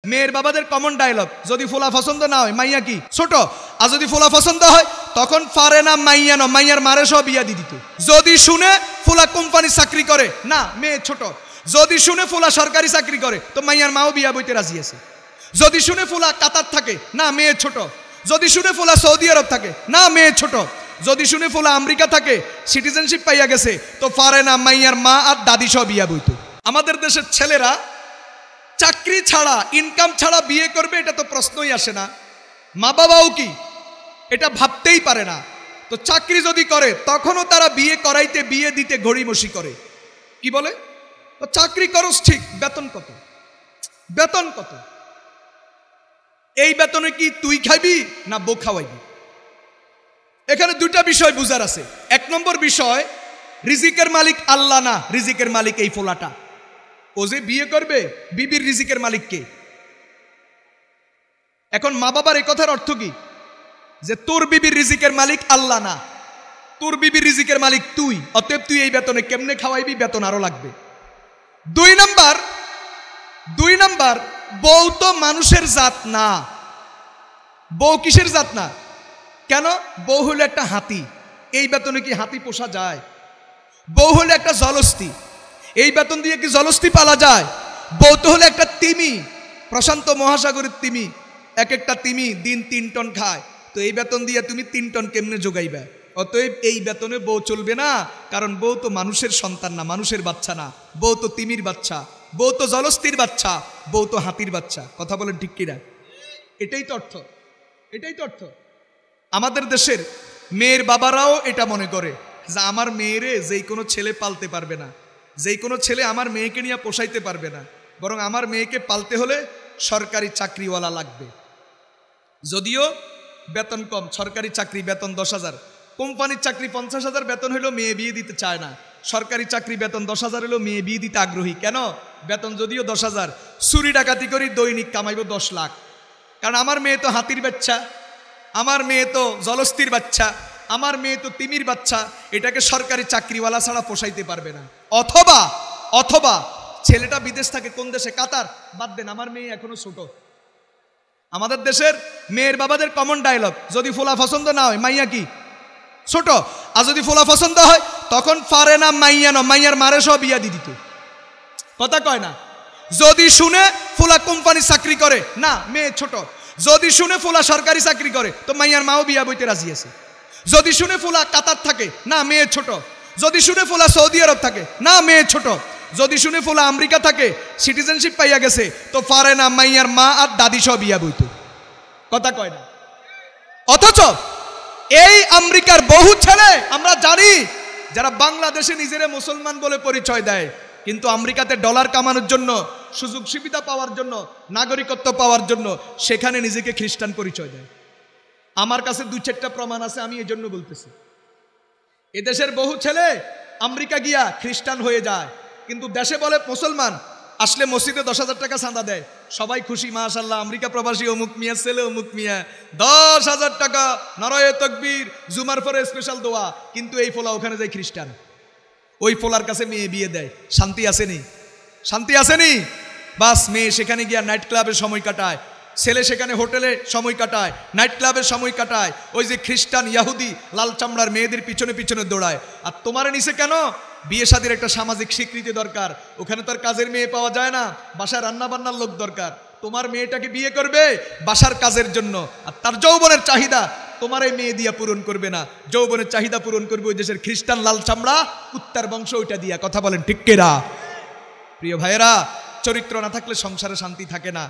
মেয়ের বাবাদের common dialogue, যদি ফোলা পছন্দ না হয় মাইয়া কি ছোট, আর যদি ফোলা পছন্দ হয় তখন পারে না মাইয়া ন মাইয়ার মারে সব বিয়া দি দিত। যদি শুনে ফোলা কোম্পানি চাকরি করে, না মেয়ে ছোট। যদি শুনে ফোলা সরকারি চাকরি করে তো মাইয়ার মাও বিয়া বইতে রাজি আছে। যদি শুনে ফোলা কাতার থাকে, না মেয়ে ছোট। যদি শুনে ফোলা সৌদি আরব থাকে, না মেয়ে ছোট। যদি শুনে ফোলা আমেরিকা থাকে, সিটিজেনশিপ পাইয়া গেছে, তো পারে না মাইয়ার মা আর দাদি সব বিয়া বইতো। আমাদের দেশের ছেলেরা চাকরি ছাড়া, ইনকাম ছাড়া বিয়ে করবে, এটা তো প্রশ্নই আসে না। মা বাবাও কি এটা ভাবতেই পারে না। তো চাকরি যদি করে তখনও তারা বিয়ে করাইতে, বিয়ে দিতে গড়িমসি করে। কি বলে, তো চাকরি করস ঠিক, বেতন কত, বেতন কত? এই বেতনে কি তুই খাইবি না বউ খাওয়াইবি? এখানে দুইটা বিষয় বুঝার আছে। এক নম্বর বিষয়, রিজিকের মালিক আল্লাহ না, রিজিকের মালিক এই ফোলাটা। ও যে বিয়ে করবে, বিবির রিজিকের মালিক কে? এখন মা বাবার এই কথার অর্থ কি, যে তোর বিবির রিজিকের মালিক আল্লাহ না, তোর বিবির রিজিকের মালিক তুই, অতএব তুই এই বেতনে কেমনে খাওয়াইবি, বেতন আরো লাগবে। দুই নাম্বার, বউ তো মানুষের জাত না। বউ কিসের জাত না? কেন? বউ হলো একটা হাতি, এই বেতনে কি হাতি পোষা যায়? বউ হলো একটা জলস্থি, এই বেতন দিয়ে কি জলস্থি পালা যায়? বউ তো হলো একটা তিমি, প্রশান্ত মহাসাগরের তিমি। এক একটা তিমি দিন 3 টন খায়, তো এই বেতন দিয়ে তুমি 3 টন কেমনে যোগাইবে? অতএব এই বেতনে বউ চলবে না, কারণ বউ তো মানুষের সন্তান না, মানুষের বাচ্চা না। বউ তো তিমির বাচ্চা, বউ তো জলস্থির বাচ্চা, বউ তো হাতির বাচ্চা। কথা বলেন ঠিক কিনা? এটাই তো অর্থ, এটাই তো অর্থ। আমাদের দেশের মেয়ের বাবারাও এটা মনে করে যে আমার মেয়েরে যেই কোনো ছেলে পালতে পারবে না, যেই কোনো ছেলে আমার মেয়েকে নিয়ে পোষাইতে পারবে না, বরং আমার মেয়েকে পালতে হলে সরকারি চাকরিওয়ালা লাগবে। যদিও বেতন কম, সরকারি চাকরি বেতন 10,000, কোম্পানির চাকরি 50,000 বেতন হলেও মেয়ে বিয়ে দিতে চায় না। সরকারি চাকরি বেতন 10,000 হলেও মেয়ে বিয়ে দিতে আগ্রহী। কেন? বেতন যদিও 10,000, চুরি ডাকাতি করি দৈনিক কামাইব 10 লাখ। কারণ আমার মেয়ে তো হাতির বাচ্চা, আমার মেয়ে তো জলস্থির বাচ্চা, আমার মেয়ে তো তিমির বাচ্চা, এটাকে সরকারি চাকরিওয়ালা ছাড়া পোষাইতে পারবে না। অথবা ছেলেটা বিদেশ থাকে, কোন দেশে? কাতার। বাদ দেন, আমার মেয়ে এখনো ছোট। আমাদের দেশের মেয়ের বাবাদের কমন ডায়লগ, যদি ফোলা পছন্দ না হয় মাইয়া কি ছোট, আর যদি ফোলা পছন্দ হয় তখন পারে না মাইয়া ন মাইয়ার মারে সব বিয়া দি দিত। কথা কয় না? যদি শুনে ফোলা কোম্পানি চাকরি করে, না মেয়ে ছোট। যদি শুনে ফোলা সরকারি চাকরি করে তো মাইয়ার মাও বিয়া বইতে রাজি আছে। যদি শুনে ফোলা কাতার থাকে, না মেয়ে ছোট। যদি শুনে ফোলা সৌদি আরব থাকে, না মেয়ে ছোট। যদি শুনে ফোলা আমেরিকা থাকে, সিটিজেনশিপ পাইয়া গেছে, তো পারে না মাইয়ার মা আর দাদি সব বিয়া বইতো। কথা কয় না? অথচ এই আমেরিকার বহু ছেলে আমরা জানি যারা বাংলাদেশে নিজেরা মুসলমান বলে পরিচয় দেয়, কিন্তু আমেরিকাতে ডলার কামানোর জন্য, সুযোগ সুবিধা পাওয়ার জন্য, নাগরিকত্ব পাওয়ার জন্য সেখানে নিজেকে খ্রিস্টান পরিচয় দেয়। আমার কাছে 2-4টা প্রমাণ আছে, আমি এই জন্য বলতেছি। এদেশের বহু ছেলে আমেরিকা গিয়া খ্রিস্টান হয়ে যায়, কিন্তু দেশে বলে মুসলমান, আসলে মসজিদে 10,000 টাকা চাঁদা দেয়, সবাই খুশি, মাশাআল্লাহ আমেরিকা প্রবাসী অমুক মিয়া ছেলে অমুক মিয়া, 10,000 টাকা, নারায়ে তাকবীর, জুমার পরে স্পেশাল দোয়া। কিন্তু এই ফোলা ওখানে যায় খ্রিস্টান, ওই ফোলার কাছে মেয়ে বিয়ে দেয়। শান্তি আসেনি? শান্তি আসেনি? বাস, মেয়ে সেখানে গিয়া নাইট ক্লাবে সময় কাটায়, ছেলে সেখানে হোটেলে সময় কাটায়, নাইট ক্লাবে সময় কাটায়, ওই যে খ্রিস্টান ইয়াহুদি লাল চামড়ার মেয়েদের পিছনে পিছনে দৌড়ায়। আর তোমার নিচে কেন? বিয়ে শাদীর একটা সামাজিক স্বীকৃতি দরকার, ওখানে তো আর কাজের মেয়ে পাওয়া যায় না, বাসায় রান্না বান্নার লোক দরকার। তোমার মেয়েটাকে বিয়ে করবে বাসার কাজের জন্য, আর তার যৌবনের চাহিদা তোমার এই মেয়ে দিয়া পূরণ করবে না, যৌবনের চাহিদা পূরণ করবে ওই দেশের খ্রিস্টান লাল চামড়া কুত্তার বংশ, ওইটা দিয়া। কথা বলেন ঠিক কিনা? প্রিয় ভাইয়েরা, চরিত্র না থাকলে সংসারে শান্তি থাকে না।